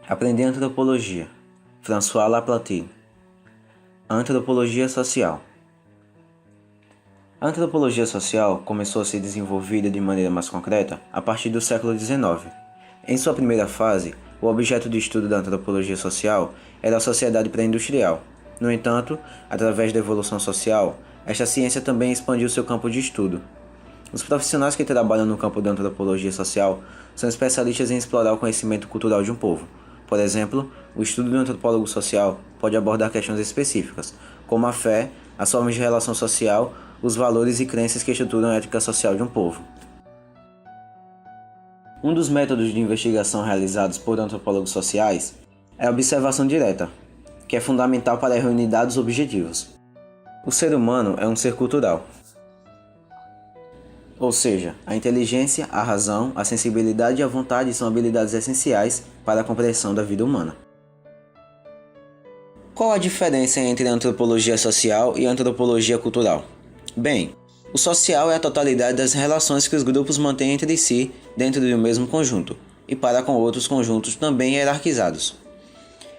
Aprender antropologia. François Laplantine. Antropologia social. A antropologia social começou a ser desenvolvida de maneira mais concreta a partir do século XIX. Em sua primeira fase, o objeto de estudo da antropologia social era a sociedade pré-industrial. No entanto, através da evolução social, esta ciência também expandiu seu campo de estudo. Os profissionais que trabalham no campo da antropologia social são especialistas em explorar o conhecimento cultural de um povo. Por exemplo, o estudo do antropólogo social pode abordar questões específicas, como a fé, as formas de relação social, os valores e crenças que estruturam a ética social de um povo. Um dos métodos de investigação realizados por antropólogos sociais é a observação direta, que é fundamental para reunir dados objetivos. O ser humano é um ser cultural. Ou seja, a inteligência, a razão, a sensibilidade e a vontade são habilidades essenciais para a compreensão da vida humana. Qual a diferença entre a antropologia social e a antropologia cultural? Bem, o social é a totalidade das relações que os grupos mantêm entre si dentro de um mesmo conjunto, e para com outros conjuntos também hierarquizados.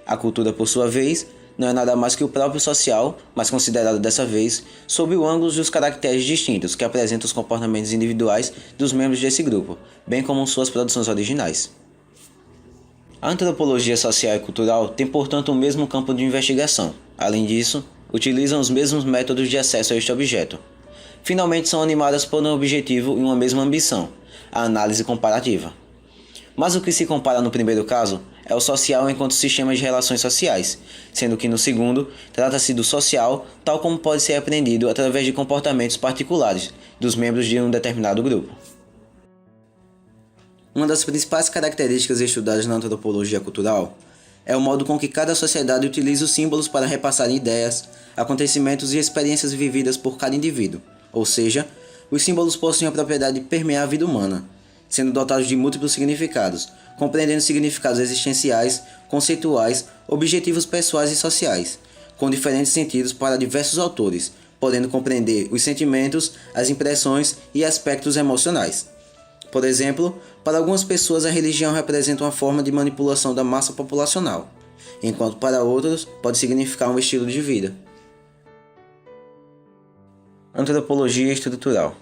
A cultura, por sua vez, não é nada mais que o próprio social, mas considerado dessa vez sob o ângulo dos caracteres distintos que apresentam os comportamentos individuais dos membros desse grupo, bem como suas produções originais. A antropologia social e cultural tem, portanto, o mesmo campo de investigação. Além disso, utilizam os mesmos métodos de acesso a este objeto. Finalmente, são animadas por um objetivo e uma mesma ambição, a análise comparativa. Mas o que se compara no primeiro caso é o social enquanto sistema de relações sociais, sendo que no segundo trata-se do social tal como pode ser aprendido através de comportamentos particulares dos membros de um determinado grupo. Uma das principais características estudadas na antropologia cultural é o modo com que cada sociedade utiliza os símbolos para repassar ideias, acontecimentos e experiências vividas por cada indivíduo, ou seja, os símbolos possuem a propriedade de permear a vida humana, sendo dotados de múltiplos significados, compreendendo significados existenciais, conceituais, objetivos pessoais e sociais, com diferentes sentidos para diversos autores, podendo compreender os sentimentos, as impressões e aspectos emocionais. Por exemplo, para algumas pessoas a religião representa uma forma de manipulação da massa populacional, enquanto para outros pode significar um estilo de vida. Antropologia estrutural.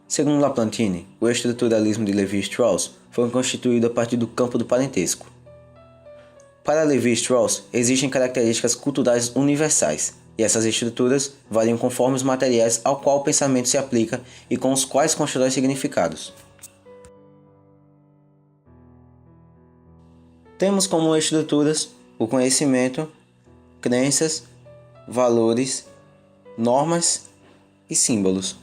Segundo Laplantine, o estruturalismo de Lévi-Strauss foi constituído a partir do campo do parentesco. Para Lévi-Strauss, existem características culturais universais, e essas estruturas variam conforme os materiais ao qual o pensamento se aplica e com os quais constrói significados. Temos como estruturas o conhecimento, crenças, valores, normas e símbolos.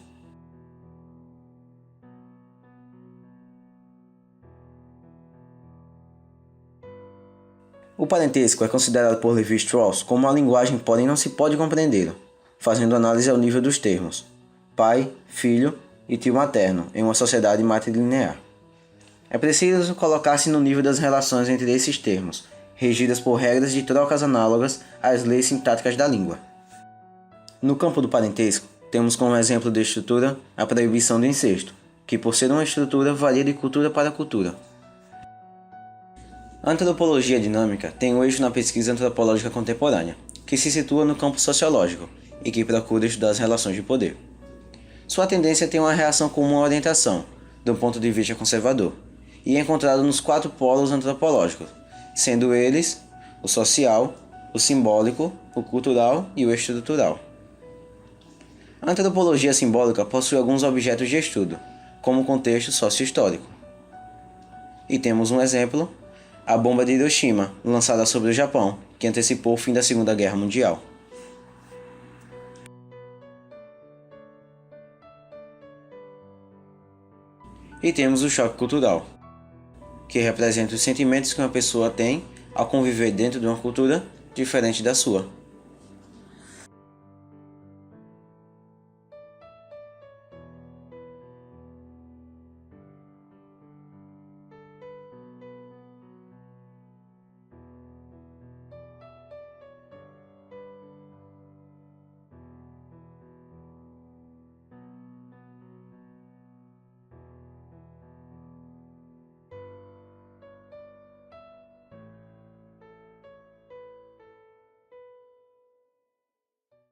O parentesco é considerado por Lévi-Strauss como uma linguagem, porém não se pode compreendê-lo, fazendo análise ao nível dos termos pai, filho e tio materno em uma sociedade matrilinear. É preciso colocar-se no nível das relações entre esses termos, regidas por regras de trocas análogas às leis sintáticas da língua. No campo do parentesco, temos como exemplo de estrutura a proibição do incesto, que por ser uma estrutura varia de cultura para cultura. A antropologia dinâmica tem um eixo na pesquisa antropológica contemporânea, que se situa no campo sociológico e que procura estudar as relações de poder. Sua tendência tem uma reação com uma orientação, do ponto de vista conservador, e é encontrado nos 4 polos antropológicos, sendo eles o social, o simbólico, o cultural e o estrutural. A antropologia simbólica possui alguns objetos de estudo, como o contexto socio-histórico. E temos um exemplo: a bomba de Hiroshima, lançada sobre o Japão, que antecipou o fim da Segunda Guerra Mundial. E temos o choque cultural, que representa os sentimentos que uma pessoa tem ao conviver dentro de uma cultura diferente da sua.